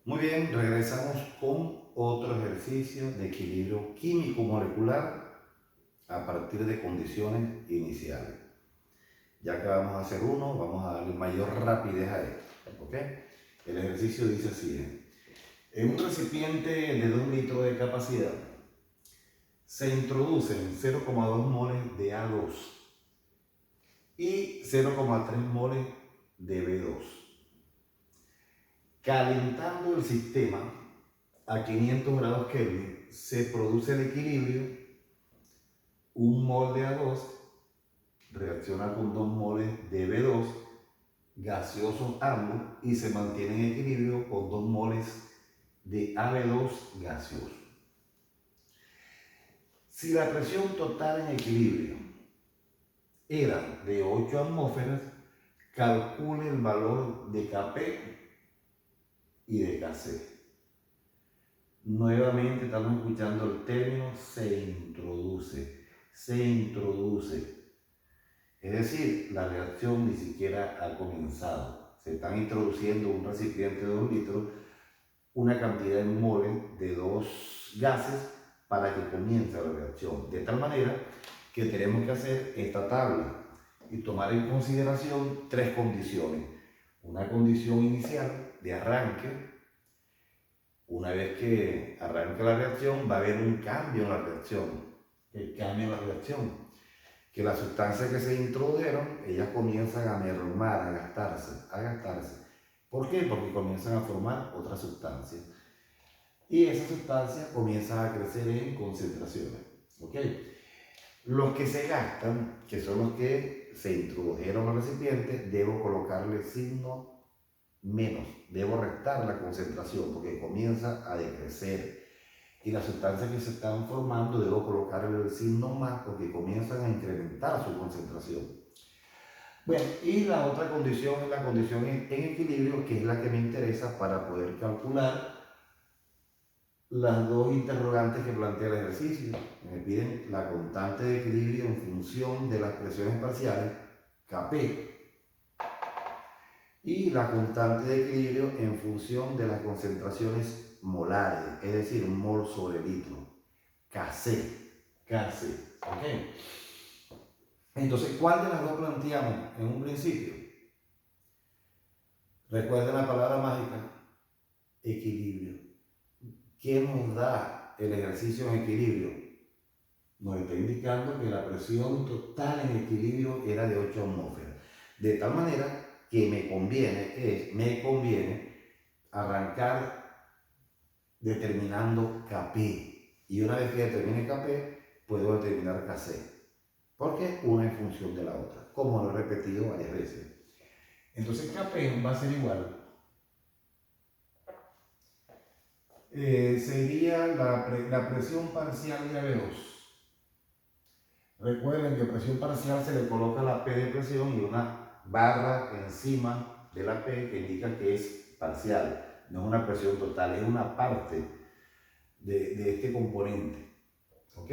Muy bien, regresamos con otro ejercicio de equilibrio químico molecular a partir de condiciones iniciales. Ya que vamos a hacer uno, vamos a darle mayor rapidez a esto. ¿Ok? El ejercicio dice así: en un recipiente de 2 litros de capacidad se introducen 0,2 moles de A2 y 0,3 moles de B2. Calentando el sistema a 500 grados Kelvin se produce el equilibrio. Un mol de A2 reacciona con 2 moles de B2, gaseosos ambos, y se mantiene en equilibrio con 2 moles de AB2 gaseoso. Si la presión total en equilibrio era de 8 atmósferas, calcule el valor de Kp y de Kc. Nuevamente estamos escuchando el término se introduce. Es decir, la reacción ni siquiera ha comenzado. Se están introduciendo en un recipiente de 2 litros una cantidad en moles de 2 gases para que comience la reacción. De tal manera que tenemos que hacer esta tabla y tomar en consideración 3 condiciones. Una condición inicial de arranque. Una vez que arranque la reacción, va a haber un cambio en la reacción. El cambio en la reacción. Que las sustancias que se introdujeron, ellas comienzan a mermar, a gastarse. ¿Por qué? Porque comienzan a formar otras sustancias. Y esas sustancias comienzan a crecer en concentraciones. ¿Ok? Los que se gastan, que son los que se introdujeron al recipiente, debo colocarle signo menos. Debo restar la concentración porque comienza a decrecer. Y las sustancias que se están formando debo colocarle el signo más porque comienzan a incrementar su concentración. Bueno, y la otra condición es la condición en equilibrio, que es la que me interesa para poder calcular las dos interrogantes que plantea el ejercicio. Me piden la constante de equilibrio en función de las presiones parciales, Kp, y la constante de equilibrio en función de las concentraciones molares, es decir, un mol sobre litro, Kc. ¿Ok? Entonces, ¿cuál de las dos planteamos en un principio? Recuerden la palabra mágica, equilibrio. ¿Qué nos da el ejercicio en equilibrio? Nos está indicando que la presión total en equilibrio era de 8 atmósferas. De tal manera que me conviene arrancar determinando Kp. Y una vez que determine Kp, puedo determinar Kc. Porque una en función de la otra, como lo he repetido varias veces. Entonces Kp va a ser igual. Sería la presión parcial de AB2. Recuerden que presión parcial se le coloca la P de presión y una barra encima de la P que indica que es parcial. No es una presión total, es una parte de este componente. ¿Ok?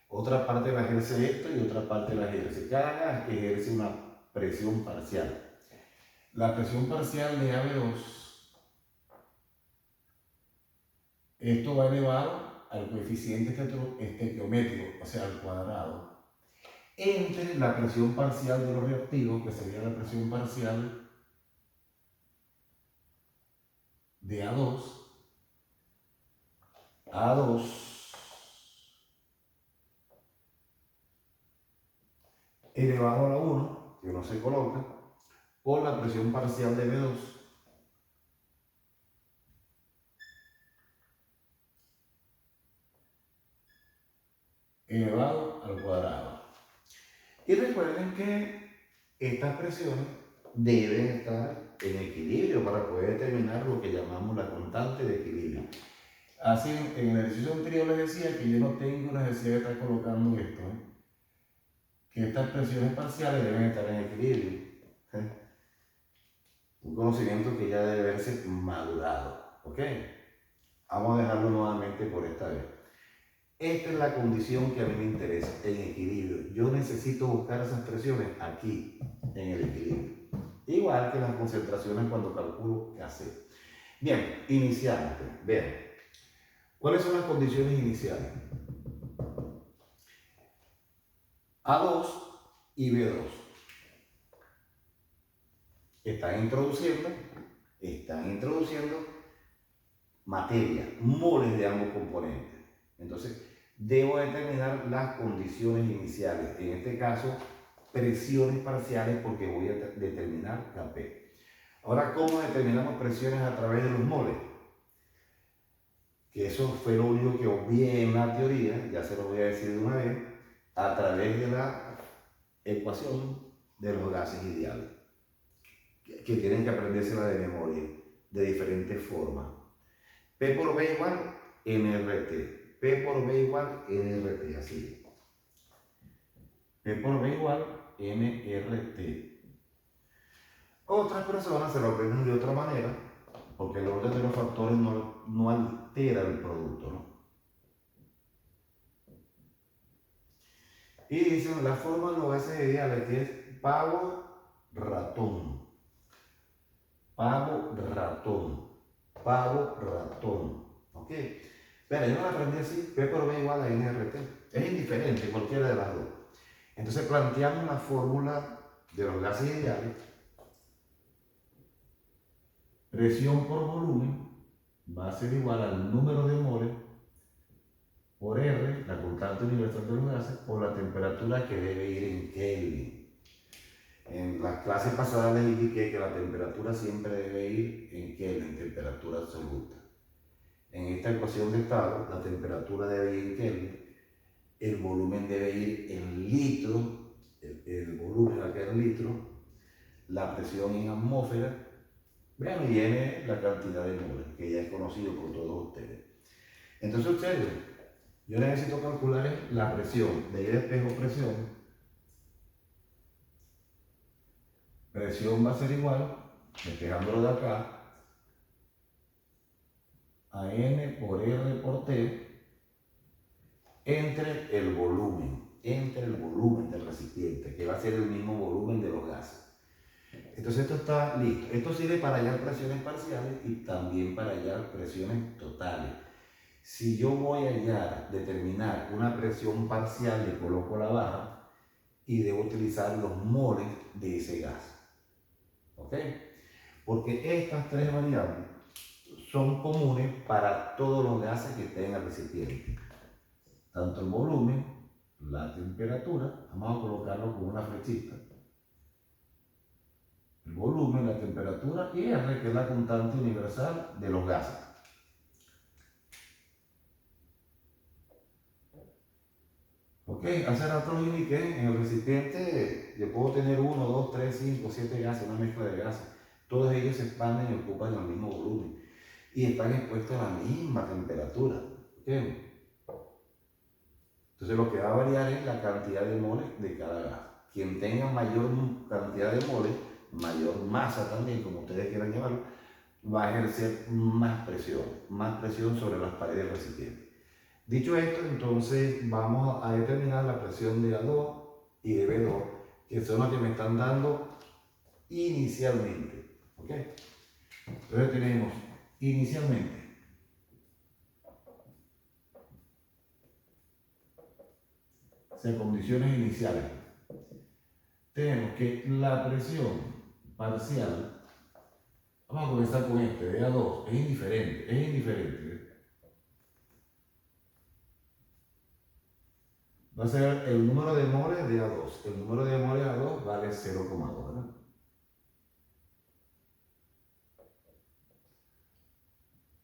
Otra parte la ejerce esto y otra parte la ejerce. Cada gas ejerce una presión parcial. La presión parcial de AB2, esto va elevado al coeficiente estequiométrico, o sea, al cuadrado, entre la presión parcial de los reactivos, que sería la presión parcial de A2 elevado a la 1, que no se coloca, por la presión parcial de B2 elevado al cuadrado. Y recuerden que estas presiones deben estar en equilibrio para poder determinar lo que llamamos la constante de equilibrio. Así, en el ejercicio anterior les decía que yo no tengo la necesidad de estar colocando esto, que estas presiones parciales deben estar en equilibrio. Un conocimiento que ya debe verse madurado. ¿Ok? Vamos a dejarlo nuevamente por esta vez. Esta es la condición que a mí me interesa, en equilibrio. Yo necesito buscar esas presiones aquí, en el equilibrio. igual que las concentraciones cuando calculo KC. Bien, iniciamos. Vean, ¿cuáles son las condiciones iniciales? A2 y B2 están introduciendo materia, moles de ambos componentes. Entonces, debo determinar las condiciones iniciales, en este caso, presiones parciales, porque voy a determinar Kp. Ahora, ¿cómo determinamos presiones a través de los moles? Que eso fue lo único que obvié en la teoría, ya se lo voy a decir de una vez, a través de la ecuación de los gases ideales, que tienen que aprendérsela de memoria, de diferentes formas. P por B igual nRT. P por B igual nRT, así. P por B igual nRT. Otras personas se lo aprenden de otra manera, porque el orden de los factores no altera el producto, ¿no? Y dicen la forma de los gases ideales, que es pavo ratón. Pavo ratón. ¿Ok? Pero yo no la aprendí así. P por B igual a nRT. Es indiferente cualquiera de las dos. Entonces planteamos la fórmula de los gases ideales. Presión por volumen va a ser igual al número de moles por R, la constante universal de los gases, por la temperatura que debe ir en Kelvin. En las clases pasadas les indiqué que la temperatura siempre debe ir en Kelvin, temperatura absoluta. En esta ecuación de estado, la temperatura debe ir en Kelvin, el volumen debe ir en litro, el volumen acá en litro, la presión en atmósfera, bueno, y N la cantidad de moles, que ya es conocido por todos ustedes. Entonces, observen, yo necesito calcular la presión, de ahí despejo presión. Presión va a ser igual, despejándolo de acá, a N por R por T, entre el volumen del recipiente, que va a ser el mismo volumen de los gases. Entonces esto está listo. Esto sirve para hallar presiones parciales y también para hallar presiones totales. Si yo voy a determinar una presión parcial, le coloco la barra y debo utilizar los moles de ese gas. ¿Ok? Porque estas tres variables son comunes para todos los gases que estén en el recipiente. Tanto el volumen, la temperatura, vamos a colocarlo con una flechita. El volumen, la temperatura y R, que es la constante universal de los gases. Ok, hace rato lo indiqué, en el recipiente yo puedo tener 1, 2, 3, 5, 7 gases, una mezcla de gases. Todos ellos se expanden y ocupan el mismo volumen y están expuestos a la misma temperatura. ¿Okay? Entonces lo que va a variar es la cantidad de moles de cada gas. Quien tenga mayor cantidad de moles, mayor masa también, como ustedes quieran llamarlo, va a ejercer más presión sobre las paredes del recipiente. Dicho esto, entonces vamos a determinar la presión de A2 y de B2, que son las que me están dando inicialmente. ¿Ok? Entonces tenemos inicialmente condiciones iniciales. Tenemos que la presión parcial, vamos a comenzar con este, de A2, es indiferente. Va a ser el número de moles de A2. El número de moles de A2 vale 0,2, ¿verdad?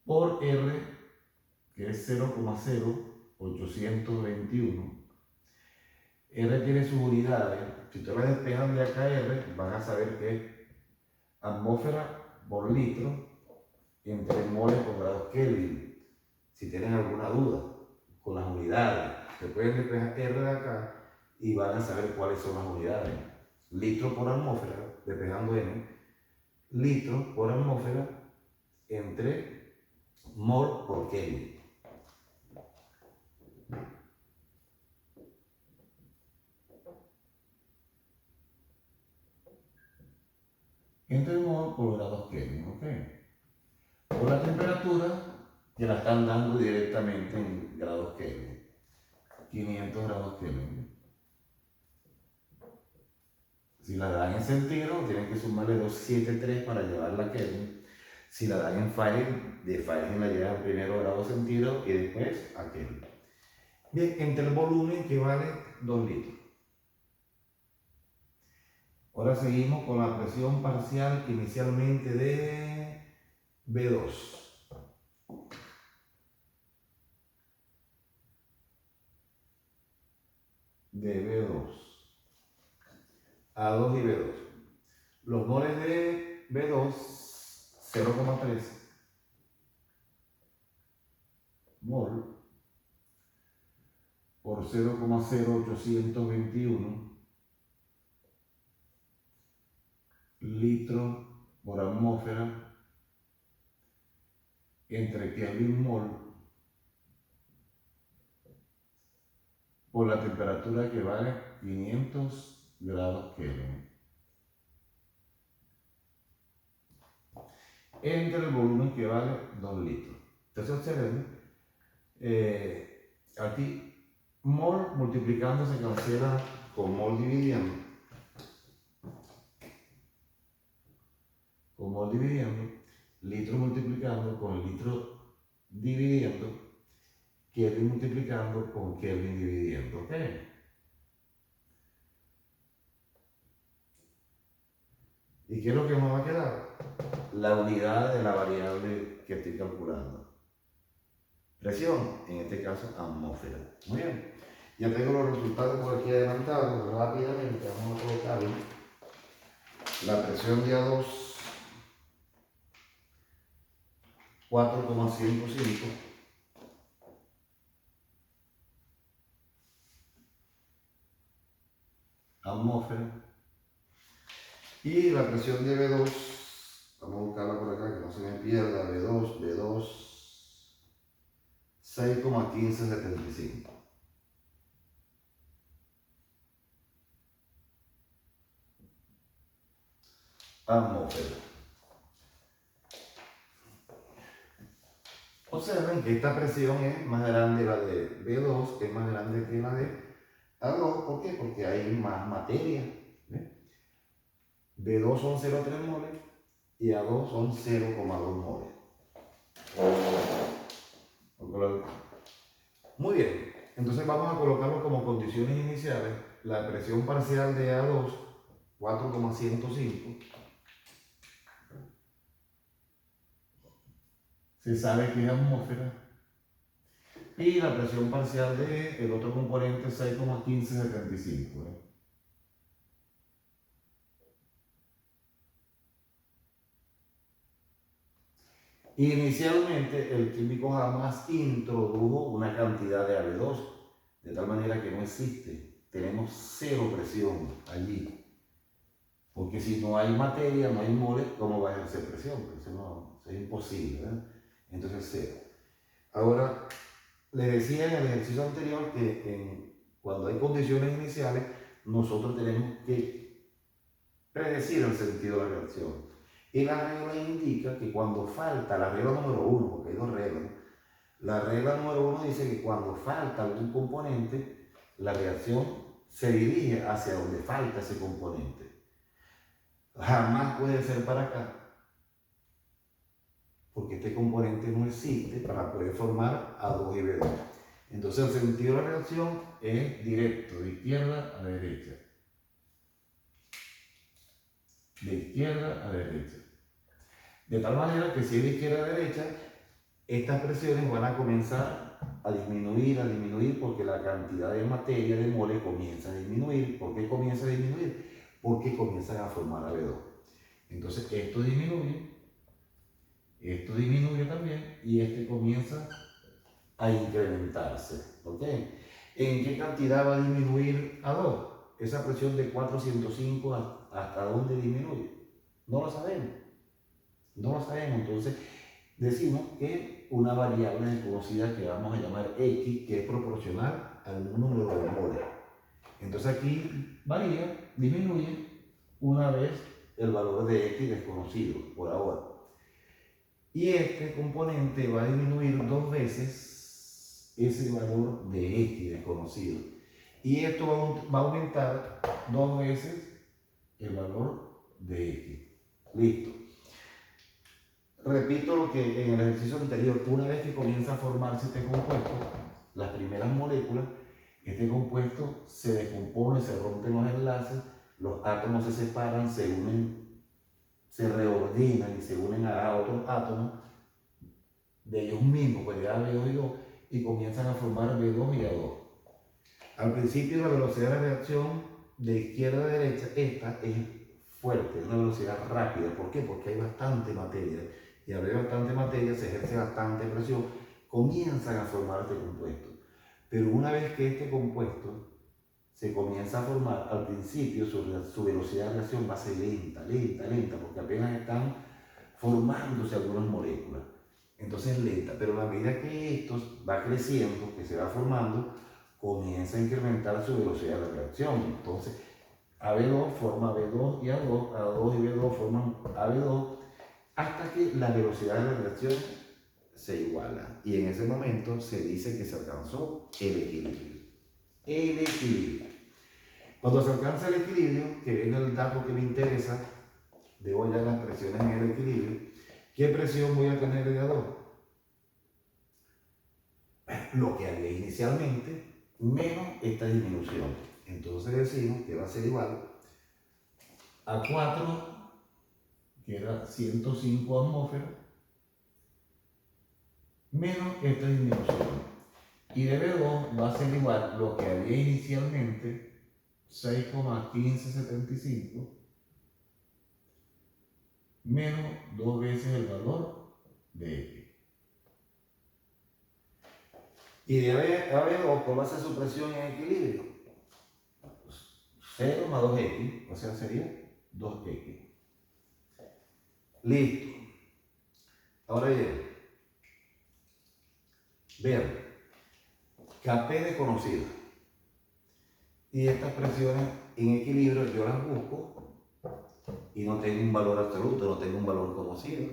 Por R, que es 0,0821. R tiene sus unidades. Si ustedes la despejan de acá R, van a saber que es atmósfera por litro entre moles por grados Kelvin. Si tienen alguna duda con las unidades, se pueden despejar R de acá y van a saber cuáles son las unidades. Litro por atmósfera, despejando N, litro por atmósfera entre mol por Kelvin. entre el mol por grados Kelvin, ¿ok? Por la temperatura, que la están dando directamente en grados Kelvin, 500 grados Kelvin. Si la dan en centígrados, tienen que sumarle 273 para llevarla a Kelvin. Si la dan en Fahrenheit, de Fahrenheit la llevan primero a grados centígrados y después a Kelvin. Bien, entre el volumen que vale 2 litros. Ahora seguimos con la presión parcial inicialmente de B2. De B2. A2 y B2. Los moles de B2, 0,13 mol por 0,0821 litros por atmósfera entre Kelvin mol por la temperatura que vale 500 grados Kelvin. Entre el volumen que vale 2 litros. Entonces observen, aquí mol multiplicando se cancela con mol dividiendo. Con mol dividiendo, litro multiplicando con litro dividiendo, Kelvin multiplicando con Kelvin dividiendo, ¿ok? ¿Y qué es lo que nos va a quedar? La unidad de la variable que estoy calculando. Presión, en este caso atmósfera. Muy bien. Ya tengo los resultados por aquí adelantados. Rápidamente vamos a colocar la presión de A2, 4,105. Atmósfera. Y la presión de B2, vamos a buscarla por acá que no se me pierda. B2, 6,1575. Atmósfera. Observen que esta presión es más grande la de B2, que es más grande que la de A2. ¿Por qué? Porque hay más materia. B2 son 0,3 moles y A2 son 0,2 moles. Muy bien, entonces vamos a colocarlo como condiciones iniciales. La presión parcial de A2, 4,105. Se sabe que es atmósfera. Y la presión parcial de el otro componente, 6,1575. Inicialmente el químico jamás introdujo una cantidad de AB2, de tal manera que no existe. Tenemos cero presión allí. Porque si no hay materia, no hay moles, ¿cómo va a ejercer presión? Eso es imposible, ¿verdad? Entonces cero. Ahora, les decía en el ejercicio anterior que cuando hay condiciones iniciales, nosotros tenemos que predecir el sentido de la reacción. Y la regla indica que cuando falta, la regla número 1, porque hay dos reglas, la regla número 1 dice que cuando falta algún componente, la reacción se dirige hacia donde falta ese componente. Jamás puede ser para acá, porque este componente no existe para poder formar A2 y B2. Entonces el sentido de la reacción es directo, de izquierda a derecha. De izquierda a derecha. De tal manera que si es de izquierda a derecha, estas presiones van a comenzar a disminuir, porque la cantidad de materia de mole comienza a disminuir. ¿Por qué comienza a disminuir? Porque comienzan a formar AB2. Entonces esto disminuye también y este comienza a incrementarse. ¿Ok? ¿En qué cantidad va a disminuir A2? Esa presión de 405, ¿hasta dónde disminuye? No lo sabemos. No lo sabemos, entonces decimos que una variable desconocida que vamos a llamar X, que es proporcional al número de moles. Entonces aquí varía, disminuye una vez el valor de X desconocido por ahora. Y este componente va a disminuir 2 veces ese valor de X desconocido. Y esto va a aumentar 2 veces el valor de X. Listo. Repito lo que en el ejercicio anterior, una vez que comienza a formarse este compuesto, las primeras moléculas, este compuesto se descompone, se rompen los enlaces, los átomos se separan, se unen, se reordenan y se unen a otros átomos de ellos mismos, pues ya B2 y 2, y comienzan a formar B2 y A2. Al principio la velocidad de la reacción de izquierda a derecha, esta es fuerte, es una velocidad rápida. ¿Por qué? Porque hay bastante materia. Y al haber bastante materia, se ejerce bastante presión, comienzan a formar este compuesto. Pero una vez que este compuesto se comienza a formar, al principio su velocidad de reacción va a ser lenta, porque apenas están formándose algunas moléculas. Entonces es lenta, pero a medida que esto va creciendo, que se va formando, comienza a incrementar su velocidad de reacción. Entonces AB2 forma B2 y A2, A2 y B2 forman AB2, hasta que la velocidad de la reacción se iguala. Y en ese momento se dice que se alcanzó el equilibrio. El equilibrio. Cuando se alcanza el equilibrio, que viene el dato que me interesa, debo hallar las presiones en el equilibrio. ¿Qué presión voy a tener de A2? Lo que había inicialmente, menos esta disminución. Entonces decimos que va a ser igual a 4, que era 105 atmósferas, menos esta disminución. Y de B2 va a ser igual lo que había inicialmente, 6,1575, menos 2 veces el valor de X. Y de AB2, ¿cuál va a ser su presión en equilibrio? 0 más 2X, o sea, sería 2X. Listo. Ahora bien, vean, Kp desconocido. Y estas presiones en equilibrio yo las busco y no tengo un valor absoluto, no tengo un valor conocido.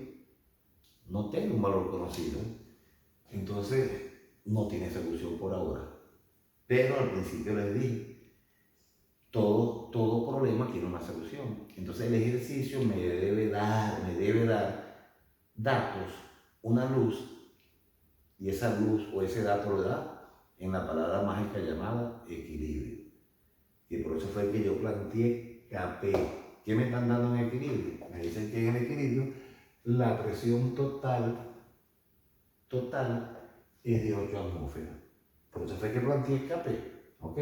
No tengo un valor conocido. Entonces, no tiene solución por ahora. Pero al principio les dije, todo problema tiene una solución. Entonces el ejercicio me debe dar datos, una luz, y esa luz o ese dato lo da en la palabra mágica llamada equilibrio. Y por eso fue que yo planteé Kp. ¿Qué me están dando en equilibrio? Me dicen que en el equilibrio la presión total es de 8 atmósferas. Por eso fue que planteé Kp. ¿Ok?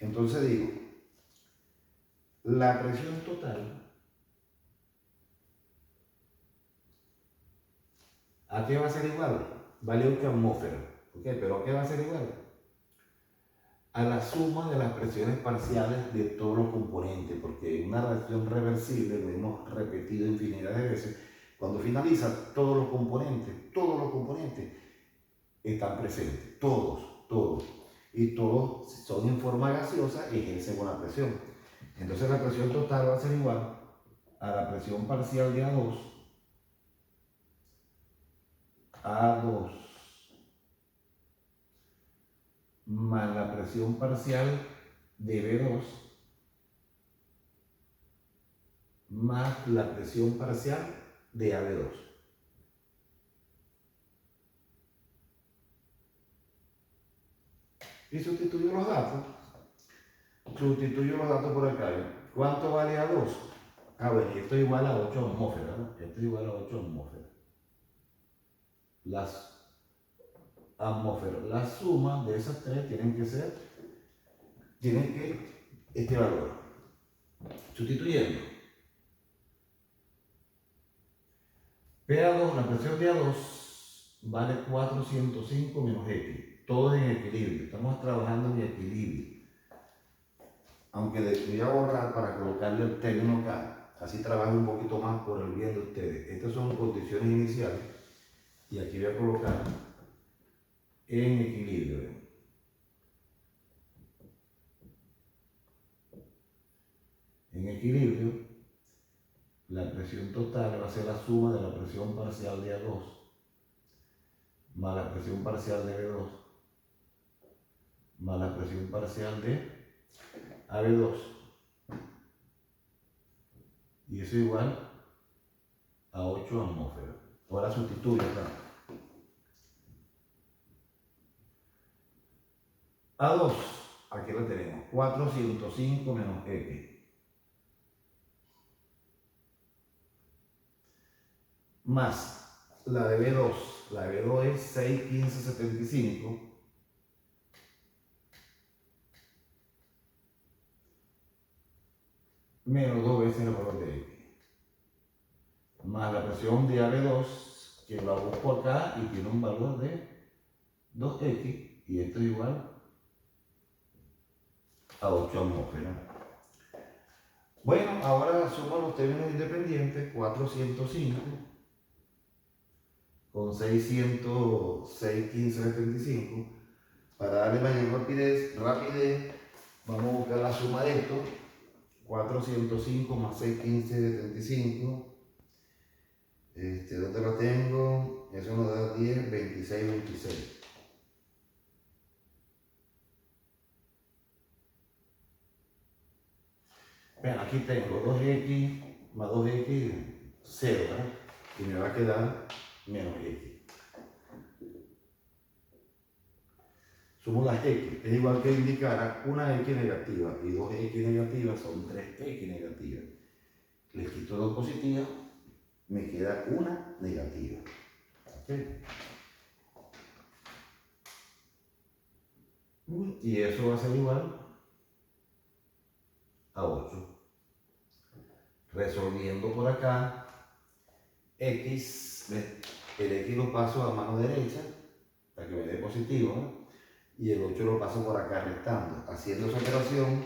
Entonces digo, la presión total, ¿a qué va a ser igual? Vale 8 atmósferas. ¿Ok? ¿Pero a qué va a ser igual? A la suma de las presiones parciales de todos los componentes, porque en una reacción reversible, lo hemos repetido infinidad de veces, cuando finaliza todos los componentes están presentes, todos, y todos son en forma gaseosa y ejercen una presión. Entonces la presión total va a ser igual a la presión parcial de A2 más la presión parcial de B2 más la presión parcial de AB2. Y sustituyo los datos. Por acá. ¿Cuánto vale A2? A ver, esto es igual a 8 atmósferas, ¿no? Esto es igual a 8 atmósferas. Las atmósferas, la suma de esas tres tienen que este valor. Sustituyendo. PA2, la presión de A2 vale 405 menos X. Todo en equilibrio. Estamos trabajando en equilibrio. Aunque voy a borrar para colocarle el término acá. Así trabajo un poquito más por el bien de ustedes. Estas son condiciones iniciales. Y aquí voy a colocar en equilibrio. En equilibrio la presión total va a ser la suma de la presión parcial de A2 más la presión parcial de B2 más la presión parcial de AB2. Y eso es igual a 8 atmósferas. Ahora sustituyo acá. A2, aquí la tenemos, 405 menos X. Más la de B2. La de B2 es 61575. Menos 2 veces el valor de X. Más la presión de AB2, que la busco acá y tiene un valor de 2X. Y esto es igual a 8 atmósferas. Bueno, ahora sumo los términos independientes, 405 con 606,1575. Para darle mayor rapidez, vamos a buscar la suma de esto. 405 más 615,75. ¿Dónde lo tengo? Eso nos da 10, 26, 26. Vean, aquí tengo 2x más 2x, 0, ¿verdad? Y me va a quedar menos x. Sumo las x, es igual que indicara una x negativa y 2x negativas son 3x negativas. Les quito 2 positivas, me queda una negativa. ¿Okay? Y eso va a ser igual a 8. Resolviendo por acá, x, el x lo paso a mano derecha para que me dé positivo, ¿no? Y el 8 lo paso por acá restando. Haciendo esa operación,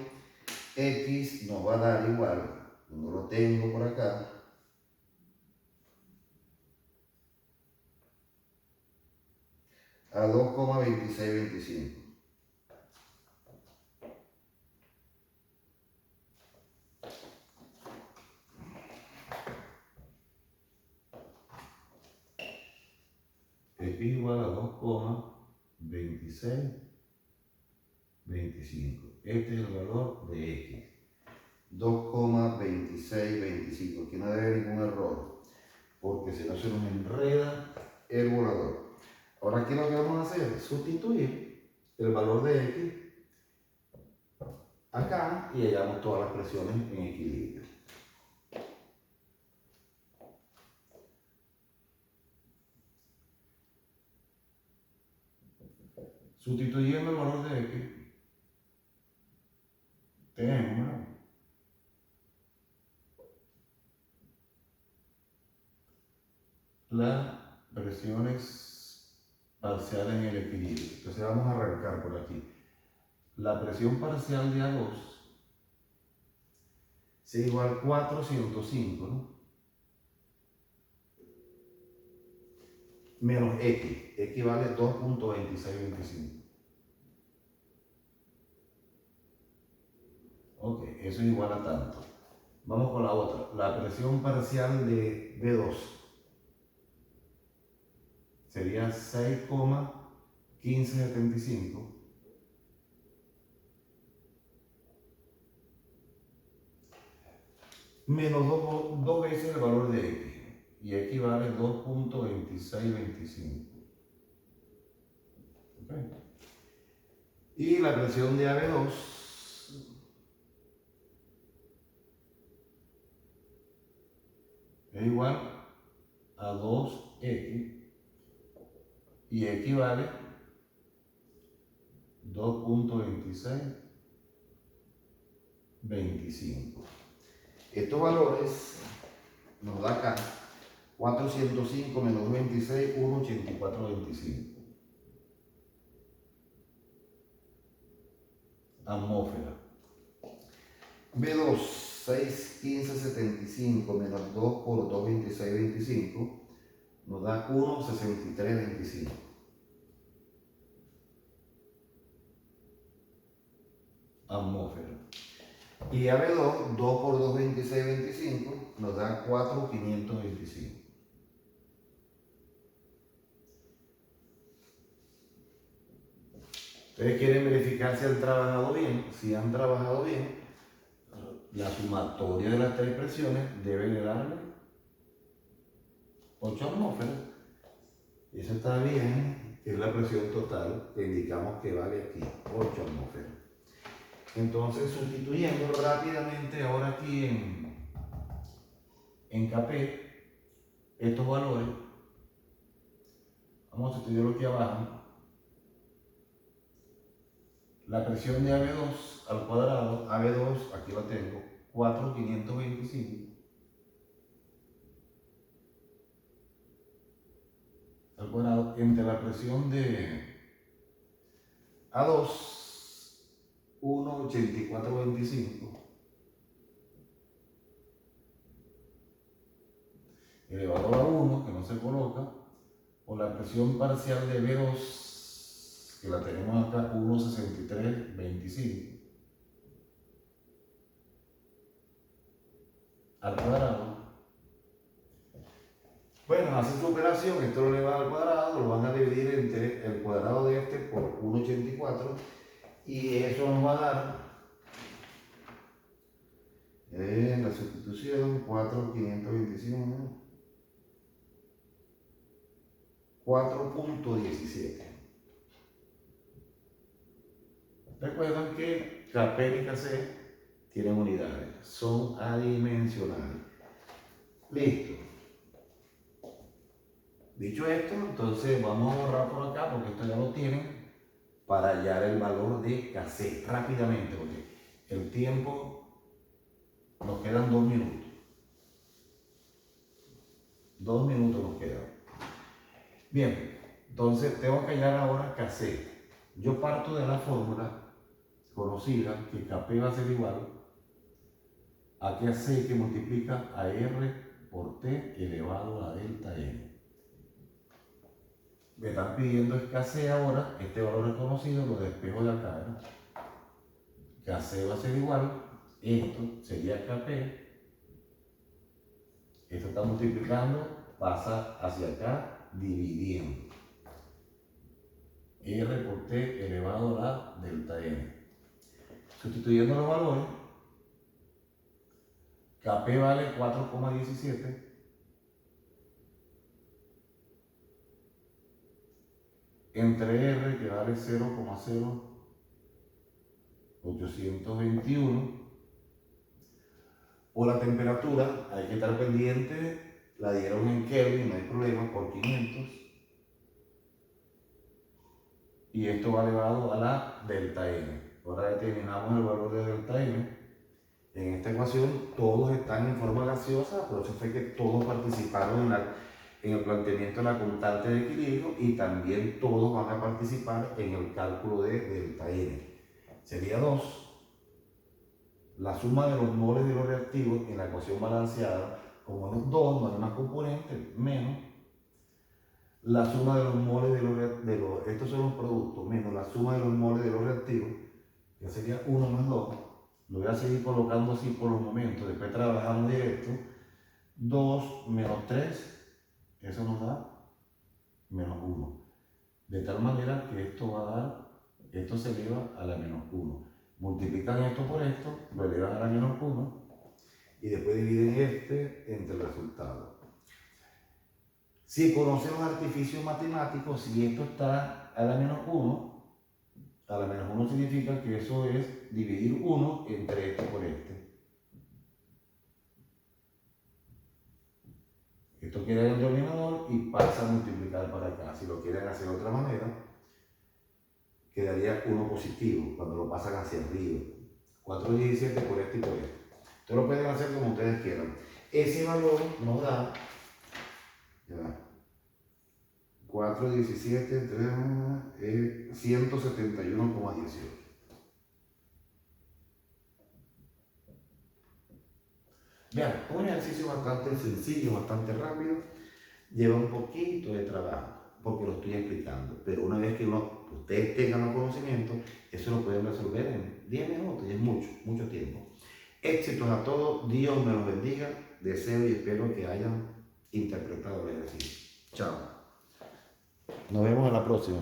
x nos va a dar igual, no lo tengo por acá, a 2,2625. X igual a 2,2625. Este es el valor de X. 2,2625. Aquí no debe haber ningún error, porque si no se nos enreda el volador. Ahora aquí lo que vamos a hacer es sustituir el valor de X acá y hallamos todas las presiones en equilibrio. Sustituyendo el valor de X, tenemos, ¿no?, las presiones parciales en el equilibrio. Entonces vamos a arrancar por aquí. La presión parcial de A2 es igual a 405, ¿no?, menos X. X vale 2,2625. Ok, eso es igual a tanto. Vamos con la otra. La presión parcial de B2 sería 6,1575 menos 2 veces el valor de X. Y X vale 2,2625. ¿Okay? Y la presión de AB2 es igual a 2X. Y X vale 2,2625. Estos valores nos da acá 405 menos 26, 1,8425 atmósfera. B2, 61575 menos 2 por 2,2625 nos da 1,6325 atmósfera. Y AB2, 2 por 2, 26, 25, nos da 4,525. Ustedes quieren verificar si han trabajado bien. Si han trabajado bien, la sumatoria de las tres presiones debe de darle 8 atmósferas. Eso está bien, es la presión total que indicamos que vale aquí, 8 atmósferas. Entonces, sustituyendo rápidamente ahora aquí en KP, estos valores, vamos a sustituirlo aquí abajo. La presión de AB2 al cuadrado, AB2, aquí la tengo, 4,525 al cuadrado, entre la presión de A2, 1,8425 elevado a 1, que no se coloca, o la presión parcial de B2, que la tenemos acá, 1,6325 al cuadrado. Bueno, hacen su operación, esto lo elevan al cuadrado, lo van a dividir entre el cuadrado de este por 1,84 y eso nos va a dar la sustitución 4,525, 4,17. Recuerden que KP y KC tienen unidades, son adimensionales. Listo. Dicho esto, entonces vamos a borrar por acá porque esto ya lo tienen para hallar el valor de KC rápidamente, porque el tiempo nos quedan 2 minutos. 2 minutos nos quedan. Bien, entonces tengo que hallar ahora KC. Yo parto de la fórmula conocida que KP va a ser igual a KC que multiplica a R por T elevado a delta N. Me están pidiendo es KC ahora, este valor es conocido, lo despejo de acá, ¿no? KC va a ser igual, esto sería KP, esto está multiplicando, pasa hacia acá, dividiendo. R por T elevado a la delta N. Sustituyendo los valores, KP vale 4,17. Entre R, que vale 0,0821. O la temperatura, hay que estar pendiente, la dieron en Kelvin, no hay problema, por 500. Y esto va elevado a la delta N. Ahora determinamos el valor de delta N. En esta ecuación todos están en forma gaseosa, por eso fue que todos participaron en el planteamiento de la constante de equilibrio y también todos van a participar en el cálculo de delta N. Sería 2. La suma de los moles de los reactivos en la ecuación balanceada, como es 2, no hay más componentes, menos la suma de los moles de los, estos son los productos, menos la suma de los moles de los reactivos, que sería 1 más 2. Lo voy a seguir colocando así por los momentos, después trabajamos directo. 2 menos 3, eso nos da menos 1. De tal manera que esto va a dar, esto se eleva a la menos 1. Multiplican esto por esto, lo elevan a la menos 1 y después dividen este entre el resultado. Si conocen los artificios matemáticos, si esto está a la menos 1, a la menos 1 significa que eso es dividir 1 entre este por este. Esto queda en el denominador y pasa a multiplicar para acá. Si lo quieren hacer de otra manera, quedaría 1 positivo cuando lo pasan hacia arriba. 4,17 por este y por este. Ustedes lo pueden hacer como ustedes quieran. Ese valor nos da 4,17 entre 171,18. Vean, un ejercicio bastante sencillo, bastante rápido, lleva un poquito de trabajo, porque lo estoy explicando, pero una vez que ustedes tengan los conocimientos, eso lo pueden resolver en 10 minutos y es mucho tiempo. Éxitos a todos, Dios me los bendiga, deseo y espero que hayan interpretado el ejercicio. Chao. Nos vemos en la próxima.